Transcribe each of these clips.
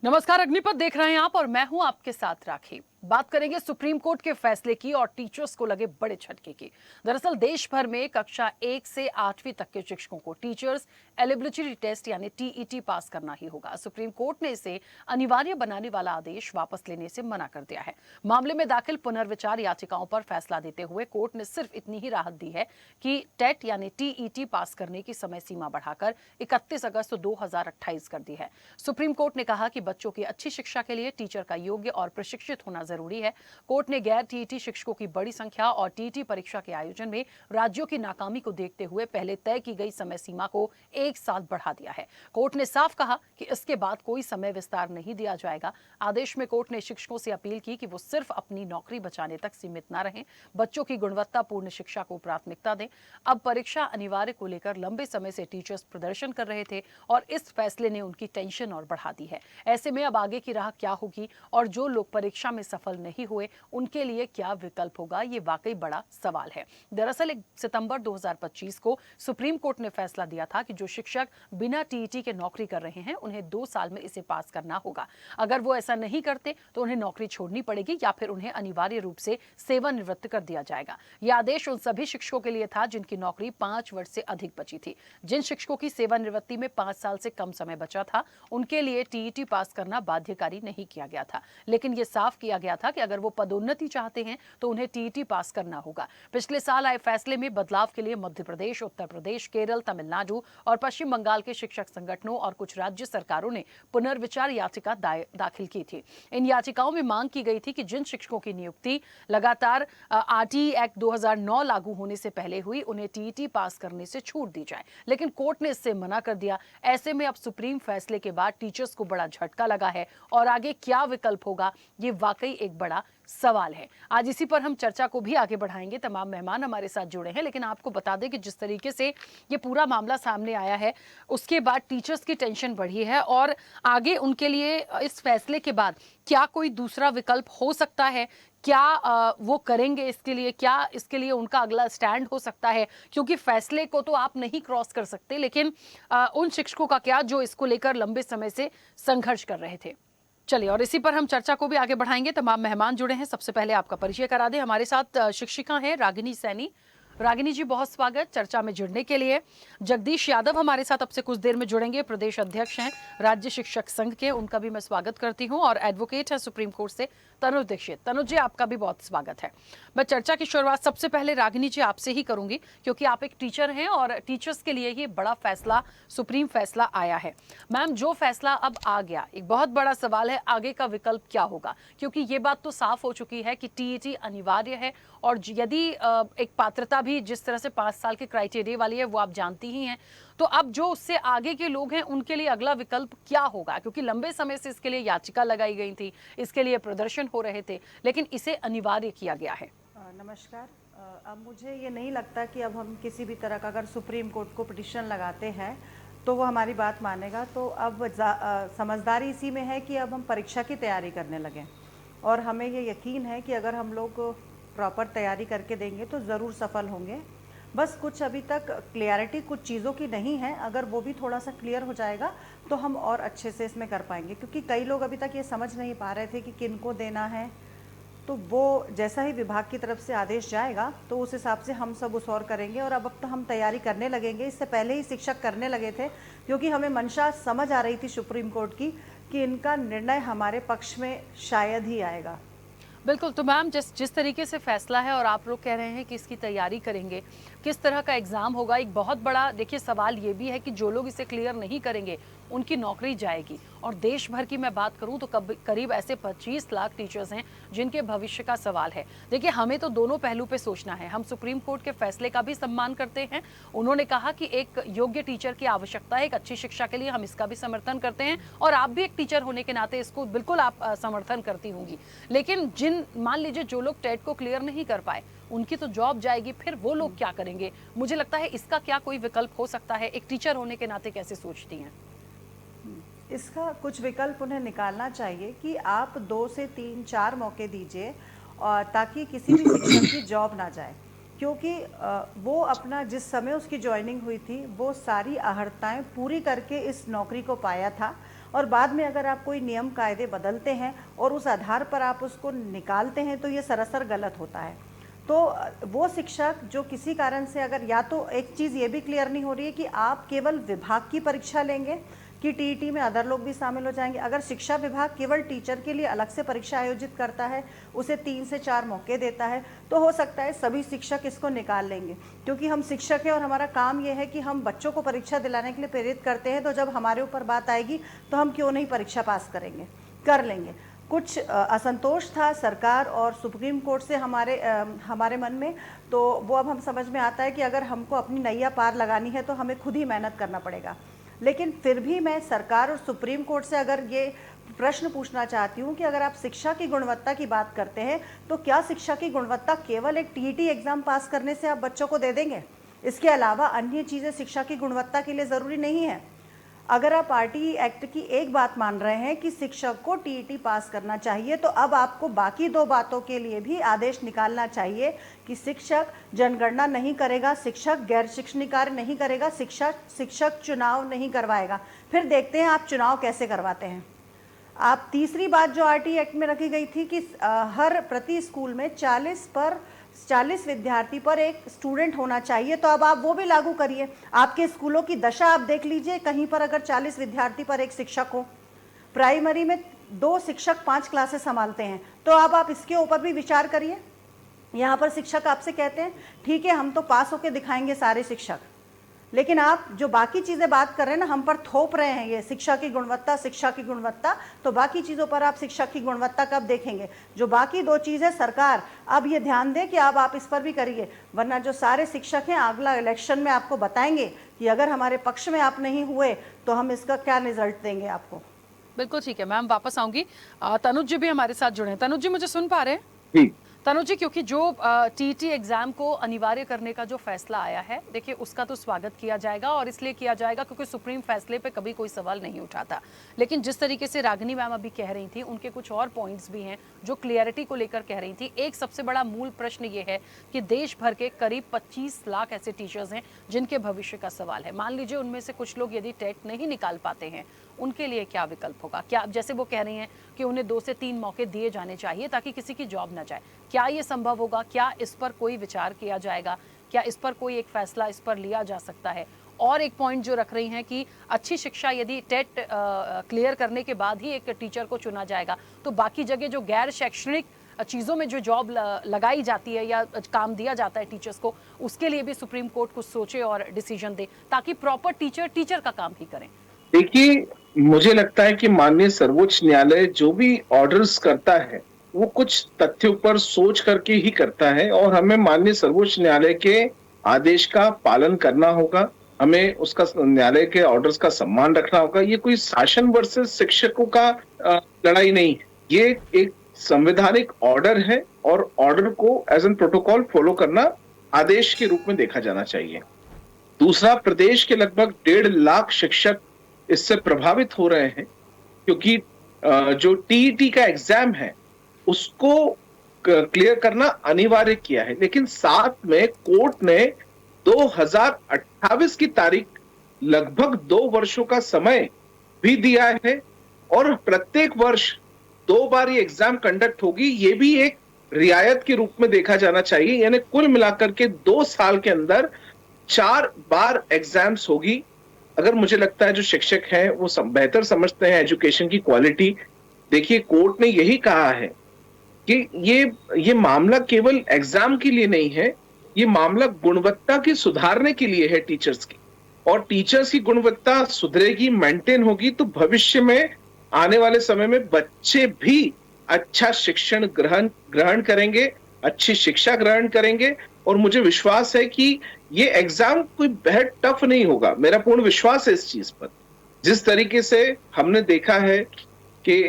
नमस्कार, अग्निपथ देख रहे हैं आप और मैं हूं आपके साथ राखी। बात करेंगे सुप्रीम कोर्ट के फैसले की और टीचर्स को लगे बड़े झटके की। दरअसल देश भर में कक्षा 1 से 8वीं तक के शिक्षकों को टीचर्स एलिजिबिलिटी टेस्ट यानी टीईटी पास करना ही होगा। सुप्रीम कोर्ट ने इसे अनिवार्य बनाने वाला आदेश वापस लेने से मना कर दिया है। मामले में दाखिल पुनर्विचार याचिकाओं पर फैसला देते हुए कोर्ट ने सिर्फ इतनी ही राहत दी है कि टेट यानी टीईटी पास करने की समय सीमा बढ़ाकर 31 अगस्त 2028 कर दी है। सुप्रीम कोर्ट ने कहा कि बच्चों की अच्छी शिक्षा के लिए टीचर का योग्य और प्रशिक्षित होना जरूरी है। कोर्ट ने गैर टीईटी शिक्षकों की बड़ी संख्या और टीईटी परीक्षा के आयोजन में राज्यों की नाकामी को देखते हुए पहले तय की गई समय सीमा को 1 साल बढ़ा दिया है। कोर्ट ने साफ कहा कि इसके बाद कोई समय विस्तार नहीं दिया जाएगा। आदेश में कोर्ट ने शिक्षकों से अपील की कि वो सिर्फ अपनी नौकरी बचाने तक सीमित न रहें, बच्चों की गुणवत्तापूर्ण शिक्षा को प्राथमिकता दें। अब परीक्षा अनिवार्य को लेकर लंबे समय से टीचर्स प्रदर्शन कर रहे थे और इस फैसले ने उनकी टेंशन और बढ़ा दी है। ऐसे में अब आगे की राह क्या होगी और जो लोग परीक्षा में सफल नहीं हुए उनके लिए क्या विकल्प होगा, ये वाकई बड़ा सवाल है। दरअसल 1 सितंबर 2025 को सुप्रीम कोर्ट ने फैसला दिया था कि जो शिक्षक बिना टीईटी के नौकरी कर रहे हैं उन्हें 2 साल में इसे पास करना होगा। अगर वो ऐसा नहीं करते तो उन्हें नौकरी छोड़नी पड़ेगी या फिर उन्हें अनिवार्य रूप से सेवानिवृत्त कर दिया जाएगा। यह आदेश उन सभी शिक्षकों के लिए था जिनकी नौकरी 5 वर्ष से अधिक बची थी। जिन शिक्षकों की सेवानिवृत्ति में 5 साल से कम समय बचा था उनके लिए टीईटी पास करना बाध्यकारी नहीं किया गया था, लेकिन यह साफ किया गया था कि अगर वो पदोन्नति चाहते हैं तो उन्हें टीईटी पास करना होगा। पिछले साल आए फैसले में बदलाव के लिए मध्य प्रदेश, उत्तर प्रदेश, केरल, तमिलनाडु और पश्चिम बंगाल के शिक्षक संगठनों और कुछ राज्य सरकारों ने पुनर्विचार याचिका दाखिल की थी। इन याचिकाओं में मांग की गई थी कि जिन शिक्षकों की नियुक्ति लगातार आरटीई एक्ट 2009 लागू होने से पहले हुई उन्हें टीईटी पास करने से छूट दी जाए, लेकिन कोर्ट ने इससे मना कर दिया। ऐसे में अब सुप्रीम फैसले के बाद टीचर्स को बड़ा झटका लगा है और आगे क्या विकल्प होगा, ये वाकई एक बड़ा सवाल है। आज इसी पर हम चर्चा को भी आगे बढ़ाएंगे। तमाम मेहमान हमारे साथ जुड़े हैं, लेकिन आपको बता दें कि जिस तरीके से ये पूरा मामला सामने आया है उसके बाद टीचर्स की टेंशन बढ़ी है और आगे उनके लिए इस फैसले के बाद क्या कोई दूसरा विकल्प हो सकता है, क्या वो करेंगे इसके लिए, क्या इसके लिए उनका अगला स्टैंड हो सकता है, क्योंकि फैसले को तो आप नहीं क्रॉस कर सकते, लेकिन उन शिक्षकों का क्या जो इसको लेकर लंबे समय से संघर्ष कर रहे थे। चलिए, और इसी पर हम चर्चा को भी आगे बढ़ाएंगे। तमाम मेहमान जुड़े हैं। सबसे पहले आपका परिचय करा दें। हमारे साथ शिक्षिका हैं रागिनी सैनी। रागिनी जी, बहुत स्वागत चर्चा में जुड़ने के लिए। जगदीश यादव हमारे साथ अब से कुछ देर में जुड़ेंगे, प्रदेश अध्यक्ष हैं राज्य शिक्षक संघ के, उनका भी मैं स्वागत करती हूं। और एडवोकेट है सुप्रीम कोर्ट से तनुज दीक्षित। तनुज जी, आपका भी बहुत स्वागत है। मैं चर्चा की शुरुआत सबसे पहले रागिनी जी आपसे ही करूंगी, क्योंकि आप एक टीचर हैं और टीचर्स के लिए ये बड़ा फैसला, सुप्रीम फैसला आया है। मैम, जो फैसला अब आ गया, एक बहुत बड़ा सवाल है आगे का विकल्प क्या होगा, क्योंकि ये बात तो साफ हो चुकी है कि टीईटी अनिवार्य है और यदि एक पात्रता भी जिस तरह से 5 साल के क्राइटेरिया वाली है वो आप जानती ही हैं, तो अब जो उससे आगे के लोग हैं उनके लिए अगला विकल्प क्या होगा, क्योंकि लंबे समय से इसके लिए याचिका लगाई गई थी, इसके लिए प्रदर्शन हो रहे थे, लेकिन इसे अनिवार्य किया गया है। नमस्कार। अब मुझे ये नहीं लगता कि अब हम किसी भी तरह का अगर सुप्रीम कोर्ट को पिटिशन लगाते हैं तो वो हमारी बात मानेगा। तो अब समझदारी इसी में है कि अब हम परीक्षा की तैयारी करने लगें और हमें ये यकीन है कि अगर हम लोग प्रॉपर तैयारी करके देंगे तो ज़रूर सफल होंगे। बस कुछ अभी तक क्लियरिटी कुछ चीज़ों की नहीं है, अगर वो भी थोड़ा सा क्लियर हो जाएगा तो हम और अच्छे से इसमें कर पाएंगे, क्योंकि कई लोग अभी तक ये समझ नहीं पा रहे थे कि किनको देना है। तो वो जैसा ही विभाग की तरफ से आदेश जाएगा तो उस हिसाब से हम सब उस और करेंगे। और अब तो हम तैयारी करने लगेंगे, इससे पहले ही शिक्षक करने लगे थे, क्योंकि हमें मंशा समझ आ रही थी सुप्रीम कोर्ट की कि इनका निर्णय हमारे पक्ष में शायद ही आएगा। बिल्कुल। तो मैम, जिस तरीके से फैसला है और आप लोग कह रहे हैं कि इसकी तैयारी करेंगे, किस तरह का एग्जाम होगा, एक बहुत बड़ा देखिए सवाल ये भी है कि जो लोग इसे क्लियर नहीं करेंगे उनकी नौकरी जाएगी। और देश भर की मैं बात करूं तो करीब ऐसे 25 लाख टीचर्स हैं जिनके भविष्य का सवाल है। देखिए, हमें तो दोनों पहलू पे सोचना है। हम सुप्रीम कोर्ट के फैसले का भी सम्मान करते हैं, उन्होंने कहा कि एक योग्य टीचर की आवश्यकता है एक अच्छी शिक्षा के लिए, हम इसका भी समर्थन करते हैं और आप भी एक टीचर होने के नाते इसको बिल्कुल आप समर्थन करती होंगी। लेकिन मान लीजिए जो लोग टेट को क्लियर नहीं कर पाए उनकी तो जॉब जाएगी, फिर वो लोग क्या करेंगे? मुझे लगता है इसका क्या कोई विकल्प हो सकता है? एक टीचर होने के नाते कैसे सोचती हैं? इसका कुछ विकल्प उन्हें निकालना चाहिए कि आप 2 से 3 4 मौके दीजिए और ताकि किसी भी शिक्षक की जॉब ना जाए, क्योंकि वो अपना जिस समय उसकी ज्वाइनिंग हुई थी वो सारी अहर्ताएं पूरी करके इस नौकरी को पाया था और बाद में अगर आप कोई नियम कायदे बदलते हैं और उस आधार पर आप उसको निकालते हैं तो ये सरासर गलत होता है। तो वो शिक्षक जो किसी कारण से, अगर या तो एक चीज़ ये भी क्लियर नहीं हो रही है कि आप केवल विभाग की परीक्षा लेंगे कि टीईटी में अदर लोग भी शामिल हो जाएंगे। अगर शिक्षा विभाग केवल टीचर के लिए अलग से परीक्षा आयोजित करता है, उसे 3 से 4 मौके देता है, तो हो सकता है सभी शिक्षक इसको निकाल लेंगे, क्योंकि हम शिक्षक हैं और हमारा काम ये है कि हम बच्चों को परीक्षा दिलाने के लिए प्रेरित करते हैं। तो जब हमारे ऊपर बात आएगी तो हम क्यों नहीं परीक्षा पास करेंगे, कर लेंगे। कुछ असंतोष था सरकार और सुप्रीम कोर्ट से हमारे मन में, तो वो अब हम समझ में आता है कि अगर हमको अपनी नैया पार लगानी है तो हमें खुद ही मेहनत करना पड़ेगा। लेकिन फिर भी मैं सरकार और सुप्रीम कोर्ट से अगर ये प्रश्न पूछना चाहती हूँ कि अगर आप शिक्षा की गुणवत्ता की बात करते हैं तो क्या शिक्षा की गुणवत्ता केवल एक टीईटी एग्जाम पास करने से आप बच्चों को दे देंगे? इसके अलावा अन्य चीज़ें शिक्षा की गुणवत्ता के लिए ज़रूरी नहीं है। अगर आप आरटीई एक्ट की एक बात मान रहे हैं कि शिक्षक को टीईटी पास करना चाहिए, तो अब आपको बाकी 2 बातों के लिए भी आदेश निकालना चाहिए कि शिक्षक जनगणना नहीं करेगा, शिक्षक गैर शिक्षणिक कार्य नहीं करेगा, शिक्षक चुनाव नहीं करवाएगा। फिर देखते हैं आप चुनाव कैसे करवाते हैं। आप तीसरी बात जो आरटीई एक्ट में रखी गई थी कि हर प्रति स्कूल में 40 विद्यार्थी पर एक स्टूडेंट होना चाहिए, तो अब आप वो भी लागू करिए। आपके स्कूलों की दशा आप देख लीजिए, कहीं पर अगर 40 विद्यार्थी पर एक शिक्षक हो, प्राइमरी में 2 शिक्षक 5 क्लासेस संभालते हैं, तो अब आप इसके ऊपर भी विचार करिए। यहाँ पर शिक्षक आपसे कहते हैं ठीक है हम तो पास होके दिखाएंगे सारे शिक्षक, लेकिन आप जो बाकी चीज़ें बात कर रहे हैं ना, हम पर थोप रहे हैं ये शिक्षा की गुणवत्ता, तो बाकी चीज़ों पर आप शिक्षा की गुणवत्ता कब देखेंगे? जो बाकी 2 चीज़ें सरकार अब ये ध्यान दें कि अब आप इस पर भी करिए, वरना जो सारे शिक्षक हैं अगला इलेक्शन में आपको बताएंगे कि अगर हमारे पक्ष में आप नहीं हुए तो हम इसका क्या रिजल्ट देंगे आपको। बिल्कुल ठीक है मैम, वापस आऊंगी। तनुज जी भी हमारे साथ जुड़े हैं। तनुज जी मुझे सुन पा रहे हैं? जी तनुज जी, क्योंकि जो टीटी एग्जाम को अनिवार्य करने का जो फैसला आया है, देखिए उसका तो स्वागत किया जाएगा और इसलिए किया जाएगा क्योंकि सुप्रीम फैसले पे कभी कोई सवाल नहीं उठाता। लेकिन जिस तरीके से रागिनी मैम अभी कह रही थी, उनके कुछ और पॉइंट्स भी हैं जो क्लियरिटी को लेकर कह रही थी। एक सबसे बड़ा मूल प्रश्न ये है कि देश भर के करीब 25 लाख ऐसे टीचर्स हैं जिनके भविष्य का सवाल है। मान लीजिए उनमें से कुछ लोग यदि टेट नहीं निकाल पाते हैं, उनके लिए क्या विकल्प होगा? क्या जैसे वो कह रही हैं कि उन्हें 2 से 3 मौके दिए जाने चाहिए ताकि किसी की जॉब ना जाए, क्या ये संभव होगा? क्या इस पर कोई विचार किया जाएगा? क्या इस पर कोई एक फैसला इस पर लिया जा सकता है? और एक पॉइंट जो रख रही हैं कि अच्छी शिक्षा यदि टेट क्लियर करने के बाद ही एक टीचर को चुना जाएगा, तो बाकी जगह जो गैर शैक्षणिक चीज़ों में जो जॉब लगाई जाती है या काम दिया जाता है टीचर्स को, उसके लिए भी सुप्रीम कोर्ट कुछ सोचे और डिसीजन दे ताकि प्रॉपर टीचर का काम ही करें। देखिए, मुझे लगता है कि माननीय सर्वोच्च न्यायालय जो भी ऑर्डर्स करता है वो कुछ तथ्यों पर सोच करके ही करता है और हमें माननीय सर्वोच्च न्यायालय के आदेश का पालन करना होगा। हमें उसका न्यायालय के ऑर्डर्स का सम्मान रखना होगा। ये कोई शासन वर्सेस शिक्षकों का लड़ाई नहीं है, ये एक संवैधानिक ऑर्डर है और ऑर्डर को एज एन प्रोटोकॉल फॉलो करना आदेश के रूप में देखा जाना चाहिए। दूसरा, प्रदेश के लगभग 1.5 लाख शिक्षक इससे प्रभावित हो रहे हैं क्योंकि जो टीईटी का एग्जाम है उसको क्लियर करना अनिवार्य किया है, लेकिन साथ में कोर्ट ने 2028 की तारीख, लगभग 2 वर्षों का समय भी दिया है और प्रत्येक वर्ष 2 बार ये एग्जाम कंडक्ट होगी। ये भी एक रियायत के रूप में देखा जाना चाहिए, यानी कुल मिलाकर के 2 साल के अंदर 4 बार एग्जाम्स होगी। अगर मुझे लगता है जो शिक्षक हैं वो बेहतर समझते हैं एजुकेशन की क्वालिटी। देखिए, कोर्ट ने यही कहा है कि ये मामला केवल एग्जाम के लिए नहीं है, ये मामला गुणवत्ता की सुधारने के लिए है टीचर्स की, और टीचर्स की गुणवत्ता सुधरेगी, मेंटेन होगी तो भविष्य में आने वाले समय में बच्चे भी अच्छा शिक्षण ग्रहण करेंगे, अच्छी शिक्षा ग्रहण करेंगे। और मुझे विश्वास है कि ये एग्जाम कोई बेहद टफ नहीं होगा, मेरा पूर्ण विश्वास है इस चीज पर। जिस तरीके से हमने देखा है कि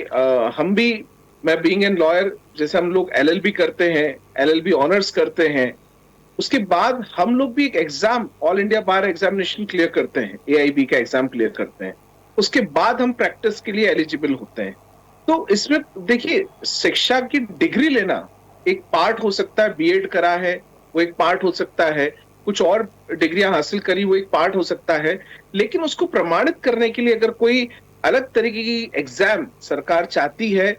हम भी, मैं बीइंग एन लॉयर, जैसे हम लोग एलएलबी करते हैं, एलएलबी ऑनर्स करते हैं, उसके बाद हम लोग भी एक एग्जाम, ऑल इंडिया बार एग्जामिनेशन क्लियर करते हैं, एआईबी का एग्जाम क्लियर करते हैं, उसके बाद हम प्रैक्टिस के लिए एलिजिबल होते हैं। तो इसमें देखिए, शिक्षा की डिग्री लेना एक पार्ट हो सकता है, बीएड करा है वो एक पार्ट हो सकता है, कुछ और डिग्रियां हासिल करी वो एक पार्ट हो सकता है, लेकिन उसको प्रमाणित करने के लिए अगर कोई अलग तरीके की एग्जाम सरकार चाहती है,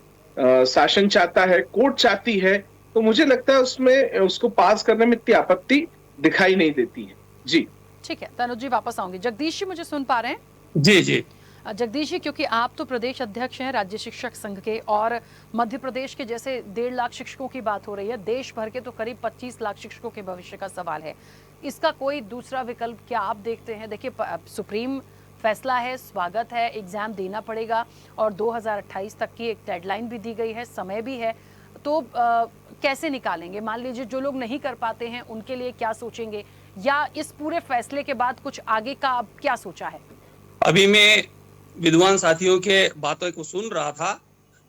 शासन चाहता है, कोर्ट चाहती है, तो मुझे लगता है उसमें उसको पास करने में इतनी आपत्ति दिखाई नहीं देती है। जी। ठीक है, तनुज जी वापस आऊंगी। जगदीश जी मुझे सुन पा रहे हैं? जी जी। जगदीश जी, क्योंकि आप तो प्रदेश अध्यक्ष हैं राज्य शिक्षक संघ के, और मध्य प्रदेश के जैसे 1.5 लाख शिक्षकों की बात हो रही है, देश भर के तो करीब 25 लाख शिक्षकों के भविष्य का सवाल है। इसका कोई दूसरा विकल्प क्या आप देखते हैं? देखिए, सुप्रीम फैसला है, स्वागत है, एग्जाम देना पड़ेगा और 2028 तक की एक डेडलाइन भी दी गई है, समय भी है, तो कैसे निकालेंगे? मान लीजिए जो लोग नहीं कर पाते हैं उनके लिए क्या सोचेंगे, या इस पूरे फैसले के बाद कुछ आगे का अब क्या सोचा है? अभी मैं विद्वान साथियों के बातों को सुन रहा था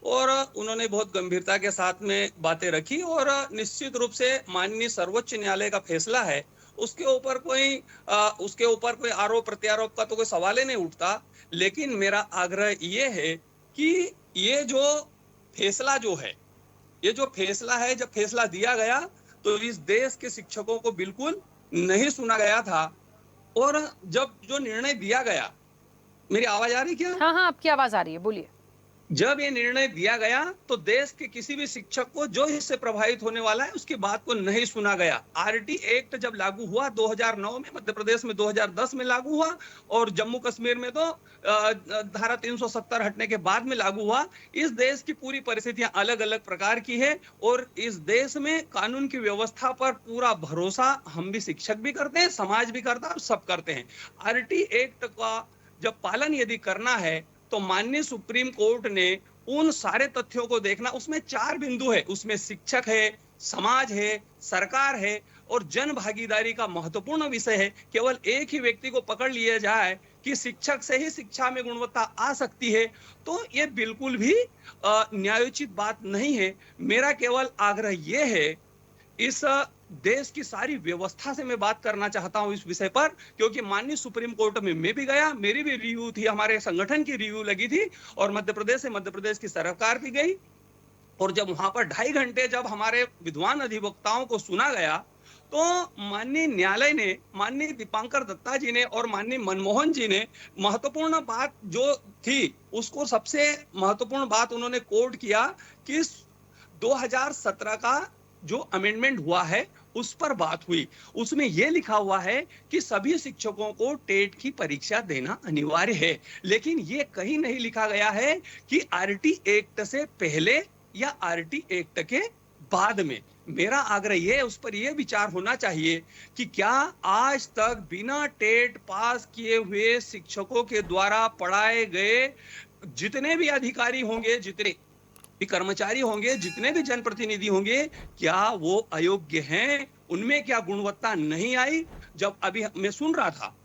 और उन्होंने बहुत गंभीरता के साथ में बातें रखी, और निश्चित रूप से माननीय सर्वोच्च न्यायालय का फैसला है, उसके ऊपर कोई आरोप प्रत्यारोप का तो कोई सवाल ही नहीं उठता। लेकिन मेरा आग्रह ये है कि ये जो फैसला है, जब फैसला दिया गया तो इस देश के शिक्षकों को बिल्कुल नहीं सुना गया था। और जब जो निर्णय दिया गया, मेरी आवाज आ रही क्या? हाँ हाँ, आपकी आवाज आ रही है, बोलिए। जब ये निर्णय दिया गया तो देश के किसी भी शिक्षक को जो इससे प्रभावित होने वाला है उसकी बात को नहीं सुना गया। आरटी एक्ट जब लागू हुआ 2009 में, मध्य प्रदेश में 2010 में लागू हुआ, और जम्मू कश्मीर में तो धारा 370 हटने के बाद में लागू हुआ। इस देश की पूरी परिस्थितियां अलग अलग प्रकार की है, और इस देश में कानून की व्यवस्था पर पूरा भरोसा हम भी शिक्षक भी करते हैं, समाज भी करता है, और सब करते हैं। आरटी एक्ट का जब पालन यदि करना है तो माननीय सुप्रीम कोर्ट ने उन सारे तथ्यों को देखना। उसमें 4 बिंदु है, उसमें शिक्षक है, समाज है, सरकार है, और जन भागीदारी का महत्वपूर्ण विषय है। केवल एक ही व्यक्ति को पकड़ लिया जाए कि शिक्षक से ही शिक्षा में गुणवत्ता आ सकती है, तो ये बिल्कुल भी न्यायोचित बात नहीं है। मेरा केवल आग्रह यह है, इस देश की सारी व्यवस्था से मैं बात करना चाहता हूं इस विषय पर, क्योंकि माननीय सुप्रीम कोर्ट में मैं भी गया, मेरी भी रिव्यू थी, हमारे संगठन की रिव्यू लगी थी, और मध्य प्रदेश की सरकार भी गई। और जब वहां पर 2.5 घंटे जब हमारे विद्वान अधिवक्ताओं को सुना गया, तो माननीय न्यायालय ने, माननीय दीपांकर दत्ता जी ने और माननीय मनमोहन जी ने महत्वपूर्ण बात जो थी उसको, सबसे महत्वपूर्ण बात उन्होंने कोट किया कि 2017 का जो अमेंडमेंट हुआ है उस पर बात हुई। उसमें यह लिखा हुआ है कि सभी शिक्षकों को टेट की परीक्षा देना अनिवार्य है, लेकिन यह कहीं नहीं लिखा गया है कि आरटी एक्ट से पहले या आरटी एक्ट के बाद में। मेरा आग्रह यह, उस पर यह विचार होना चाहिए कि क्या आज तक बिना टेट पास किए हुए शिक्षकों के द्वारा पढ़ाए गए जितने भी अधिकारी होंगे, जितने भी कर्मचारी होंगे, जितने भी जनप्रतिनिधि होंगे, क्या वो अयोग्य हैं? उनमें क्या गुणवत्ता नहीं आई? जब अभी मैं सुन रहा था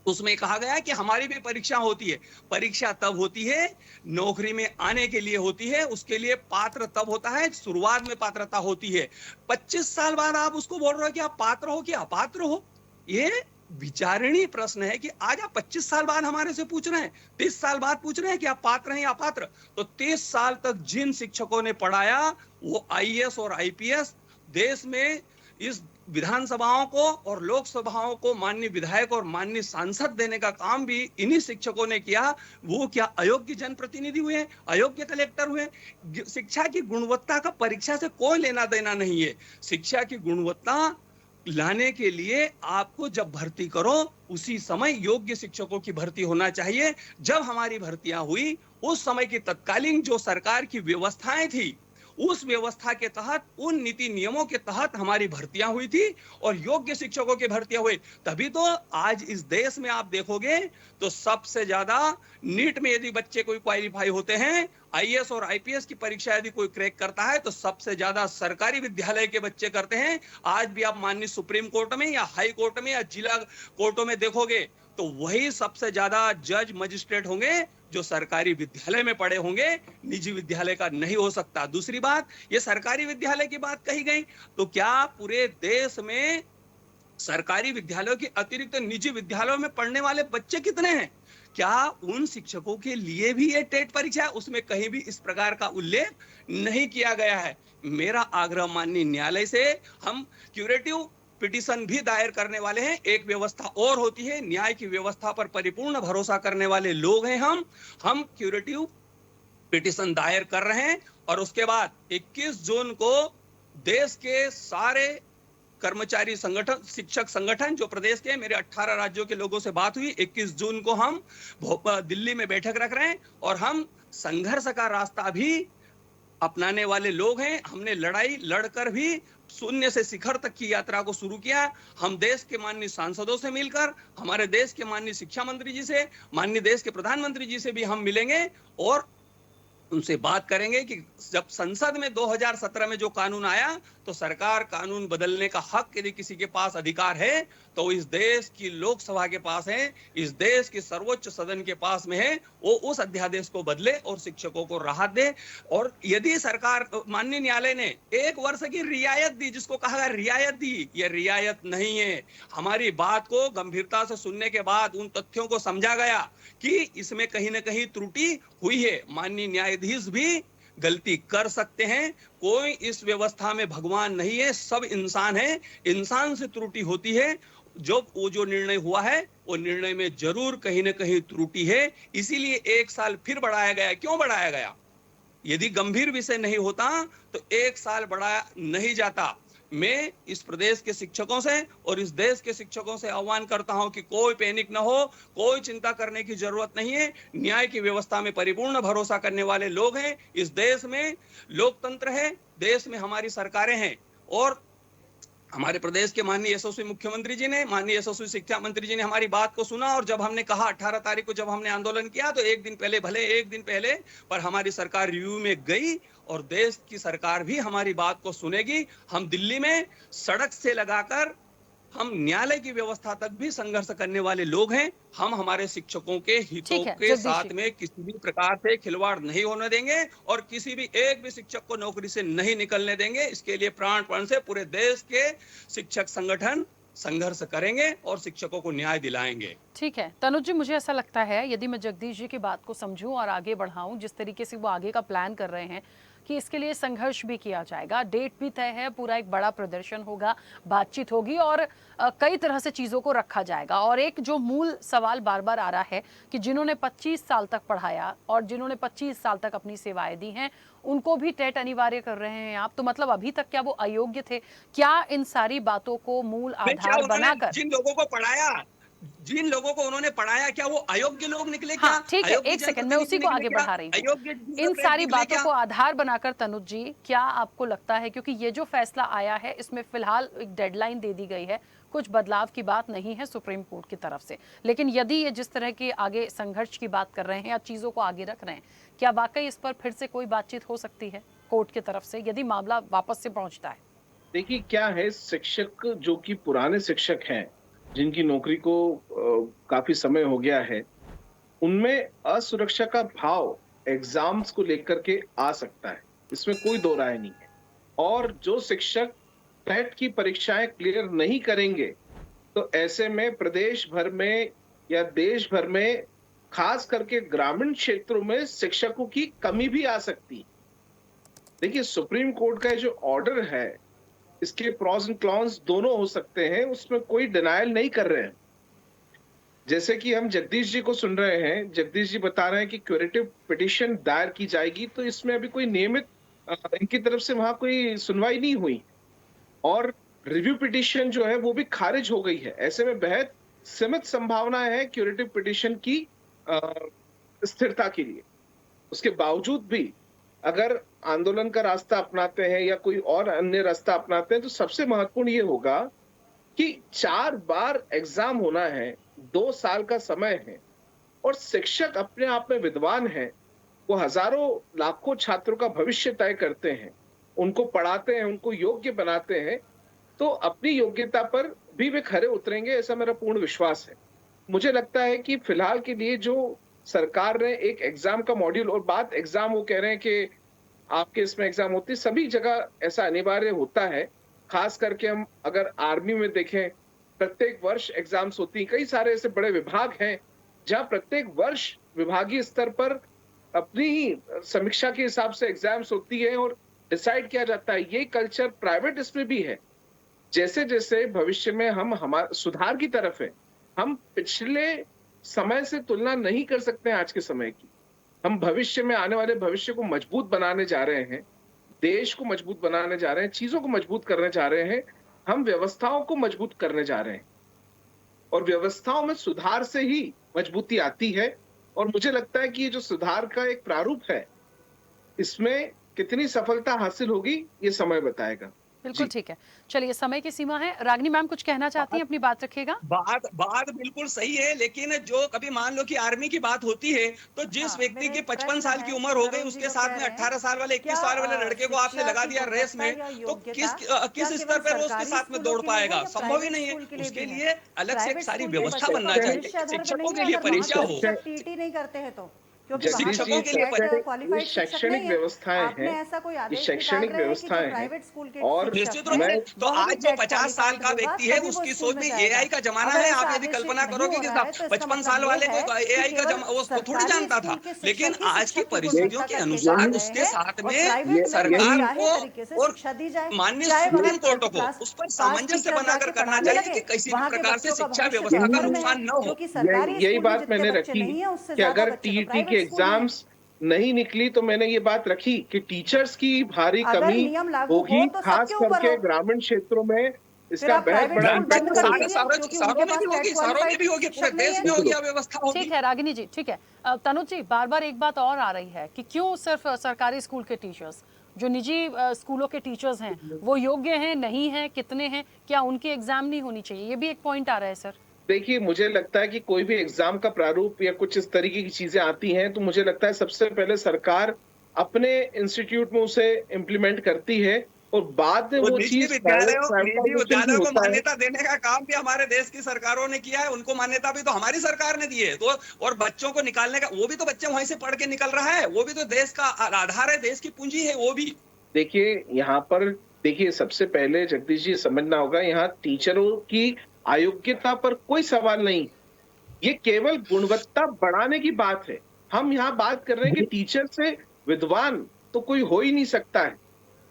उसमें कहा गया कि हमारी भी परीक्षा होती है। परीक्षा तब होती है नौकरी में आने के लिए होती है, उसके लिए पात्र तब होता है, शुरुआत में पात्रता होती है। 25 साल बाद आप उसको बोल रहे हो कि आप पात्र हो कि अपात्र हो। ये विचारणीय प्रश्न है कि आज आप 25 साल बाद हमारे से पूछ रहे हैं, 30 साल बाद पूछ रहे हैं कि आप पात्र हैं या अपात्र। तो 30 साल तक जिन शिक्षकों ने पढ़ाया वो आईएएस और आईपीएस, देश में इस विधानसभाओं को और लोकसभाओं को माननीय विधायक और माननीय सांसद देने का काम भी इन्हीं शिक्षकों ने किया। वो क्या अयोग्य जनप्रतिनिधि हुए, अयोग्य कलेक्टर हुए? शिक्षा की गुणवत्ता का परीक्षा से कोई लेना देना नहीं है। शिक्षा की गुणवत्ता लाने के लिए आपको जब भर्ती करो उसी समय योग्य शिक्षकों की भर्ती होना चाहिए। जब हमारी भर्तियां हुई उस समय की तत्कालीन जो सरकार की व्यवस्थाएं थी, उस व्यवस्था के तहत, उन नीति नियमों के तहत हमारी भर्तियां हुई थी और योग्य शिक्षकों की भर्तियां हुई। तभी तो आज इस देश में आप देखोगे तो सबसे ज्यादा नीट में यदि बच्चे कोई क्वालिफाई होते हैं, आईएएस और आईपीएस की परीक्षा यदि कोई क्रैक करता है, तो सबसे ज्यादा सरकारी विद्यालय के बच्चे करते हैं। आज भी आप माननीय सुप्रीम कोर्ट में या हाई कोर्ट में या जिला कोर्टों में देखोगे तो वही सबसे ज्यादा जज मजिस्ट्रेट होंगे जो सरकारी विद्यालय में पढ़े होंगे, निजी विद्यालय का नहीं हो सकता। दूसरी बात, ये सरकारी विद्यालय की बात कही गई, तो क्या पूरे देश में सरकारी विद्यालयों के अतिरिक्त निजी विद्यालयों में पढ़ने वाले बच्चे कितने हैं? क्या उन शिक्षकों के लिए भी ये टेट परीक्षा है? उसमें कहीं भी इस प्रकार का उल्लेख नहीं किया गया है। मेरा आग्रह माननीय न्यायालय से, हम क्यूरेटिव पिटीशन भी दायर करने वाले हैं। एक व्यवस्था और होती है, न्याय की व्यवस्था पर परिपूर्ण भरोसा करने वाले लोग हैं हम क्यूरेटिव पिटीशन दायर कर रहे हैं और उसके बाद 21 जून को देश के सारे कर्मचारी संगठन, शिक्षक संगठन जो प्रदेश के, मेरे 18 राज्यों के लोगों से बात हुई, 21 जून को हम दिल्ली में बैठक रख रहे हैं और हम संघर्ष का रास्ता भी अपनाने वाले लोग हैं। हमने लड़ाई लड़कर भी शून्य से शिखर तक की यात्रा को शुरू किया। हम देश के माननीय सांसदों से मिलकर, हमारे देश के माननीय शिक्षा मंत्री जी से, माननीय देश के प्रधानमंत्री जी से भी हम मिलेंगे और उनसे बात करेंगे कि जब संसद में 2017 में जो कानून आया तो सरकार कानून बदलने का हक यदि किसी के पास अधिकार है तो इस देश की लोकसभा के पास है, इस देश की सर्वोच्च सदन के पास में है। वो उस अध्यादेश को बदले और शिक्षकों को राहत दे। और यदि सरकार, माननीय न्यायालय ने 1 वर्ष की रियायत दी, जिसको कहा गया रियायत दी, ये रियायत नहीं है। हमारी बात को गंभीरता से सुनने के बाद उन तथ्यों को समझा गया कि इसमें कहीं ना कहीं त्रुटि हुई है। माननीय न्यायाधीश भी गलती कर सकते हैं, कोई इस व्यवस्था में भगवान नहीं है, सब इंसान है, इंसान से त्रुटि होती है। वो जो निर्णय हुआ है वो निर्णय में जरूर कहीं ना कहीं त्रुटि है, इसीलिए 1 साल फिर बढ़ाया गया। क्यों बढ़ाया गया? यदि गंभीर विषय नहीं होता तो 1 साल बढ़ाया नहीं जाता। मैं इस प्रदेश के शिक्षकों से और इस देश के शिक्षकों से आह्वान करता हूं कि कोई पैनिक न हो, कोई चिंता करने की जरूरत नहीं है। न्याय की व्यवस्था में परिपूर्ण भरोसा करने वाले लोग हैं। इस देश में लोकतंत्र है, देश में हमारी सरकारें हैं और हमारे प्रदेश के माननीय यशस्वी मुख्यमंत्री जी ने, माननीय यशस्वी शिक्षा मंत्री जी ने हमारी बात को सुना और जब हमने कहा 18 तारीख को जब हमने आंदोलन किया तो 1 दिन पहले, भले 1 दिन पहले, पर हमारी सरकार रिव्यू में गई और देश की सरकार भी हमारी बात को सुनेगी। हम दिल्ली में सड़क से लगाकर हम न्यायालय की व्यवस्था तक भी संघर्ष करने वाले लोग हैं। हम हमारे शिक्षकों के हितों के साथ में किसी भी प्रकार से खिलवाड़ नहीं होने देंगे और किसी भी एक भी शिक्षक को नौकरी से नहीं निकलने देंगे। इसके लिए प्राणपण से पूरे देश के शिक्षक संगठन संघर्ष करेंगे और शिक्षकों को न्याय दिलाएंगे। ठीक है तनुज जी, मुझे ऐसा लगता है यदि मैं जगदीश जी की बात को समझूं और आगे बढ़ाऊं, जिस तरीके से वो आगे का प्लान कर रहे हैं कि इसके लिए संघर्ष भी किया जाएगा, डेट भी तय है, पूरा एक बड़ा प्रदर्शन होगा, बातचीत होगी और कई तरह से चीज़ों को रखा जाएगा। और एक जो मूल सवाल बार बार आ रहा है कि जिन्होंने 25 साल तक पढ़ाया और जिन्होंने 25 साल तक अपनी सेवाएं दी हैं उनको भी टेट अनिवार्य कर रहे हैं आप, तो मतलब अभी तक क्या वो अयोग्य थे? क्या इन सारी बातों को मूल आधार बनाकर जिन लोगों को पढ़ाया, जिन लोगों को उन्होंने पढ़ाया, क्या वो अयोग्य लोग निकले? क्या? हाँ, ठीक है, एक सेकंड, मैं उसी को आगे बढ़ा रही हूँ। इन सारी बातों को आधार बनाकर तनुज जी, क्या आपको लगता है, क्योंकि ये जो फैसला आया है इसमें फिलहाल एक डेडलाइन दे दी गई है, कुछ बदलाव की बात नहीं है सुप्रीम कोर्ट की तरफ से, लेकिन यदि ये जिस तरह के आगे संघर्ष की बात कर रहे हैं या चीजों को आगे रख रहे हैं, क्या वाकई इस पर फिर से कोई बातचीत हो सकती है कोर्ट की तरफ से यदि मामला वापस से पहुंचता है? देखिए क्या है, शिक्षक जो कि पुराने शिक्षक हैं, जिनकी नौकरी को काफी समय हो गया है, उनमें असुरक्षा का भाव एग्जाम्स को लेकर के आ सकता है, इसमें कोई दो राय नहीं है। और जो शिक्षक टेट की परीक्षाएं क्लियर नहीं करेंगे तो ऐसे में प्रदेश भर में या देश भर में, खास करके ग्रामीण क्षेत्रों में शिक्षकों की कमी भी आ सकती है। देखिए सुप्रीम कोर्ट का जो ऑर्डर है इसके प्रॉस एंड कॉन्स दोनों हो सकते हैं, उसमें कोई डिनायल नहीं कर रहे हैं। जैसे कि हम जगदीश जी को सुन रहे हैं, जगदीश जी बता रहे हैं कि क्यूरेटिव पिटीशन दायर की जाएगी, तो इसमें अभी कोई नियमित इनकी तरफ से वहां कोई सुनवाई नहीं हुई और रिव्यू पिटीशन जो है वो भी खारिज हो गई है। ऐसे में बेहद सीमित संभावना है क्यूरेटिव पिटीशन की स्थिरता के लिए। उसके बावजूद भी अगर आंदोलन का रास्ता अपनाते हैं या कोई और अन्य रास्ता अपनाते हैं तो सबसे महत्वपूर्ण ये होगा कि 4 बार एग्जाम होना है, 2 साल का समय है और शिक्षक अपने आप में विद्वान हैं, वो हजारों लाखों छात्रों का भविष्य तय करते हैं, उनको पढ़ाते हैं, उनको योग्य बनाते हैं, तो अपनी योग्यता पर भी वे खरे उतरेंगे, ऐसा मेरा पूर्ण विश्वास है। मुझे लगता है कि फिलहाल के लिए जो सरकार ने एक एग्जाम का मॉड्यूल, और बात एग्जाम, वो कह रहे हैं कि आपके इसमें एग्जाम होती है, सभी जगह ऐसा अनिवार्य होता है। खास करके हम अगर आर्मी में देखें, प्रत्येक वर्ष एग्जाम्स होती हैं। कई सारे ऐसे बड़े विभाग हैं जहां प्रत्येक वर्ष विभागीय स्तर पर अपनी ही समीक्षा के हिसाब से एग्जाम्स होती है और डिसाइड किया जाता है। ये कल्चर प्राइवेट इसमें भी है। जैसे जैसे भविष्य में हम हमारे सुधार की तरफ है, हम पिछले समय से तुलना नहीं कर सकते हैं आज के समय की। हम भविष्य में आने वाले भविष्य को मजबूत बनाने जा रहे हैं, देश को मजबूत बनाने जा रहे हैं, चीजों को मजबूत करने जा रहे हैं, हम व्यवस्थाओं को मजबूत करने जा रहे हैं और व्यवस्थाओं में सुधार से ही मजबूती आती है। और मुझे लगता है कि ये जो सुधार का एक प्रारूप है, इसमें कितनी सफलता हासिल होगी, ये समय बताएगा। बिल्कुल जी। ठीक है। चलिए, समय की सीमा है। रागिनी मैम कुछ कहना चाहती हैं, अपनी बात रखिएगा। बात बात बिल्कुल सही है, लेकिन जो कभी मान लो कि आर्मी की बात होती है तो जिस हाँ, व्यक्ति मेरा की एक 55 प्रश्न साल की है उम्र कि हो गई, वरुण जी उसके जो साथ कह में रहे हैं, 18 साल वाले, 21 क्या साल वाले लड़के को आपने शिक्षा लगा की दिया रेस गुणवत्ता में, या तो योग्यता किस क्या स्तर केवल पर वो उसके सरकारी साथ में स्कूलों दौड़ के लिए है पाएगा? या संभव ही प्राइवेट नहीं है। स्कूल के लिए उसके भी है? लिए अलग से एक प्राइवेट सारी स्कूल के व्यवस्था बच्चे बनना तो चाहिए भविष्य आधार शिक्षकों बनेंगे के लिए अगर वहां परीक्षा के हो। शिक्षक टीटी नहीं करते हैं तो, क्योंकि वहां जगदीश के जी, शिक्षकों भी के लिए टेट ये क्वालिफाइड शिक्षक शैक्षणिक नहीं है। व्यवस्थाएं आपने हैं, ऐसा कोई ये आदेश निकाल शैक्षणिक रहे हैं कि जो व्यवस्थाएं हैं प्राइवेट स्कूल के और शिक्षक निश्चित रूप है मैं से तो वह भी आज जो टेट 50 साल क्वालिफाइड का होगा व्यक्ति है तभी वो उसकी स्कूल सोच में में जाएगा। एआई का जमाना अगर है। ऐसा आप यदि आदेश कल्पना नहीं करोगे हो कि रहा है तो इसका 55 मतलब साल ये वाले है को कि एआई का केवल वो थोड़ी सरकारी जानता था, स्कूल के लेकिन शिक्षक ही आज की शिक्षक की परिस्थितियों गुणवत्ता के का अनुसार ठेकेदार रहे उसके हैं साथ और में प्राइवेट में वो सरकार यही चाहे को तरीके से और शिक्षा दी जाए, माननीय चाहे वहां सुप्रीम कोर्ट 12th को क्लास उस पर पास सामंजस्य टीचर बनाकर जाके करना पढ़ाने चाहिए लगे, कि किसी भी वहां के प्रकार से बच्चों का शिक्षा भविष्य व्यवस्था का खतरे में है, नुकसान न हो। क्योंकि सरकारी यही स्कूल में बात जितने मैंने बच्चे रखी नहीं है उससे कि ज्यादा अगर बच्चे तो टीईटी के प्राइवेट स्कूल में है। एग्जाम्स नहीं निकली तो मैंने ये बात रखी कि टीचर्स की भारी अगर कमी नियम लागू हो होगी, तो खास सबके ऊपर करके हो, ग्रामीण क्षेत्रों में फिर इसका आप बहुत प्राइवेट बड़ा स्कूल इफेक्ट बंद कर सारे पड़ेगा। दीजिए सारे क्योंकि शहरों उनके में भी पास टेट होगी, शहरों में भी क्वालिफाइड होगी, पूरे शिक्षक नहीं देश है। में होगी, बिल्कुल। यह व्यवस्था ठीक होगी। है रागिनी जी, ठीक है। तनुज जी, बार बार एक बात और आ रही है कि क्यों सिर्फ सरकारी स्कूल के टीचर्स, जो निजी स्कूलों के टीचर्स हैं, वो योग्य हैं, नहीं हैं, कितने हैं, क्या उनकी एग्जाम नहीं होनी चाहिए? ये भी एक पॉइंट आ रहा है सर। देखिए, मुझे लगता है कि कोई भी एग्जाम का प्रारूप या कुछ इस तरीके की चीजें आती हैं तो मुझे लगता है सबसे पहले सरकार अपने इंस्टीट्यूट में उसे इम्प्लीमेंट करती है और बाद में तो वो चीज निजी प्राइवेटाइजेशन भी विद्यालयों को होता है। मान्यता देने का काम भी हमारे देश की सरकारों ने किया है। उनको मान्यता भी तो हमारी सरकार ने दी है। तो और बच्चों को निकालने का, वो भी तो बच्चे वहीं से पढ़ के निकल रहा है, वो भी तो देश का आधार है, देश की पूंजी है वो भी। देखिए, यहाँ पर देखिए सबसे पहले जगदीश जी समझना होगा, यहाँ टीचरों की अयोग्यता पर कोई सवाल नहीं, ये केवल गुणवत्ता बढ़ाने की बात है। हम यहाँ बात कर रहे हैं कि टीचर से विद्वान तो कोई हो ही नहीं सकता है,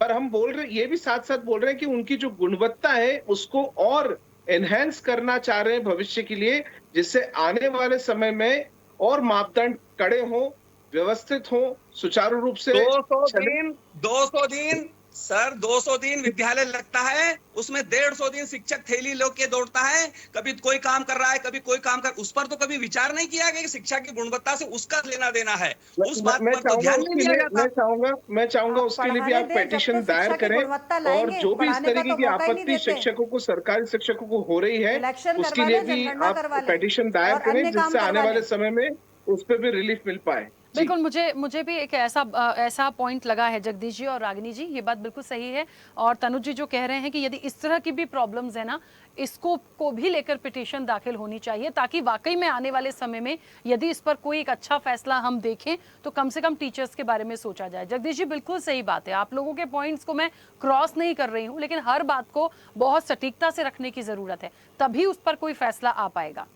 पर हम बोल रहे, ये भी साथ साथ बोल रहे हैं कि उनकी जो गुणवत्ता है उसको और एनहेंस करना चाह रहे हैं भविष्य के लिए, जिससे आने वाले समय में और मापदंड कड़े हों, व्यवस्थित हों, सुचारू रूप से 200 चले। दिन 200 दिन सर, 200 दिन विद्यालय लगता है, उसमें 150 दिन शिक्षक थैली लोग के दौड़ता है। कभी कोई काम कर रहा है, कभी कोई काम कर, उस पर तो कभी विचार नहीं किया गया कि शिक्षा की गुणवत्ता से उसका लेना देना है। उस बात मैं पर तो चाहूंगा ध्यान नहीं उसके दिया लिए, जाता। मैं चाहूंगा आप उसके लिए भी पढ़ाने आप दें, जब पेटिशन तक दायर शिक्षा की करें गुणवत्ता और लाएंगे, जो भी इस पढ़ाने का तरीके तो की मौका ही नहीं आपत्ति देते। शिक्षकों को, सरकारी शिक्षकों को हो रही है, इलेक्शन उसके करवा लिए लें, भी जनगणना आप करवा लें पेटिशन दायर और करें अन्य काम जिससे आने करवा वाले लें। समय में उस पर भी रिलीफ मिल पाए। जी। बिल्कुल, मुझे भी एक ऐसा पॉइंट लगा है जगदीश जी और रागिनी जी, ये बात बिल्कुल सही है। और तनुज जी जो कह रहे हैं कि यदि इस तरह की भी प्रॉब्लम्स है ना, इसको को भी लेकर पिटीशन दाखिल होनी चाहिए, ताकि वाकई में आने वाले समय में यदि इस पर कोई एक अच्छा फैसला हम देखें तो कम से कम टीचर्स के बारे में सोचा जाए। जगदीश जी बिल्कुल सही बात है, आप लोगों के पॉइंट्स को मैं क्रॉस नहीं कर रही हूँ, लेकिन हर बात को बहुत सटीकता से रखने की जरूरत है, तभी उस पर कोई फैसला आ पाएगा।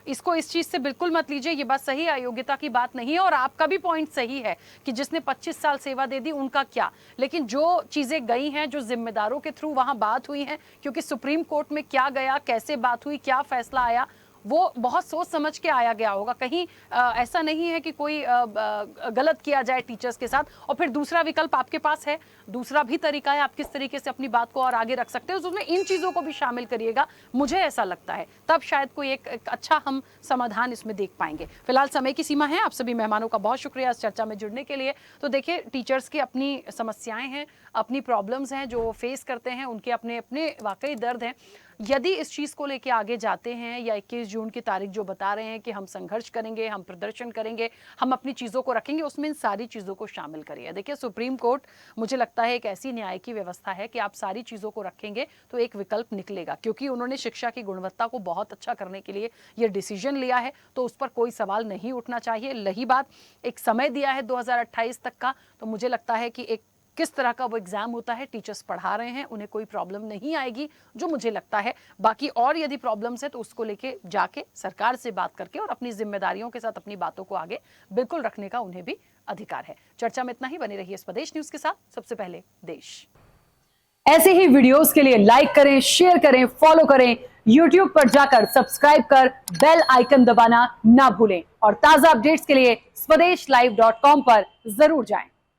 इसको इस चीज से बिल्कुल मत लीजिए, ये बात सही है, अयोग्यता की बात नहीं है। और आपका भी पॉइंट सही है कि जिसने 25 साल सेवा दे दी उनका क्या, लेकिन जो चीजें गई हैं, जो जिम्मेदारों के थ्रू वहां बात हुई है, क्योंकि सुप्रीम कोर्ट में क्या गया, कैसे बात हुई, क्या फैसला आया, वो बहुत सोच समझ के आया गया होगा। कहीं ऐसा नहीं है कि कोई गलत किया जाए टीचर्स के साथ। और फिर दूसरा विकल्प आपके पास है, दूसरा भी तरीका है, आप किस तरीके से अपनी बात को और आगे रख सकते हो, उसमें इन चीजों को भी शामिल करिएगा, मुझे ऐसा लगता है, तब शायद कोई एक अच्छा हम समाधान इसमें देख पाएंगे। फिलहाल समय की सीमा है। आप सभी मेहमानों का बहुत शुक्रिया इस चर्चा में जुड़ने के लिए। तो देखिए, टीचर्स की अपनी समस्याएं हैं, अपनी प्रॉब्लम्स हैं जो फेस करते हैं, उनके अपने अपने वाकई दर्द हैं। यदि इस चीज़ को लेके आगे जाते हैं, या 21 जून की तारीख जो बता रहे हैं कि हम संघर्ष करेंगे, हम प्रदर्शन करेंगे, हम अपनी चीज़ों को रखेंगे, उसमें इन सारी चीज़ों को शामिल करिए। देखिए, सुप्रीम कोर्ट मुझे लगता है एक ऐसी न्याय की व्यवस्था है कि आप सारी चीज़ों को रखेंगे तो एक विकल्प निकलेगा, क्योंकि उन्होंने शिक्षा की गुणवत्ता को बहुत अच्छा करने के लिए ये डिसीजन लिया है, तो उस पर कोई सवाल नहीं उठना चाहिए। रही बात, एक समय दिया है 2028 तक का, तो मुझे लगता है कि एक किस तरह का वो एग्जाम होता है, टीचर्स पढ़ा रहे हैं, उन्हें कोई प्रॉब्लम नहीं आएगी, जो मुझे लगता है। बाकी और यदि प्रॉब्लम्स है तो उसको लेके जाके सरकार से बात करके और अपनी जिम्मेदारियों के साथ अपनी बातों को आगे बिल्कुल रखने का उन्हें भी अधिकार है। चर्चा में इतना ही, बने रहिए स्वदेश न्यूज के साथ। सबसे पहले देश। ऐसे ही वीडियोस के लिए लाइक करें, शेयर करें, फॉलो करें। YouTube पर जाकर सब्सक्राइब कर बेल आइकन दबाना ना भूलें और ताजा अपडेट्स के लिए स्वदेशलाइव.com पर जरूर जाएं।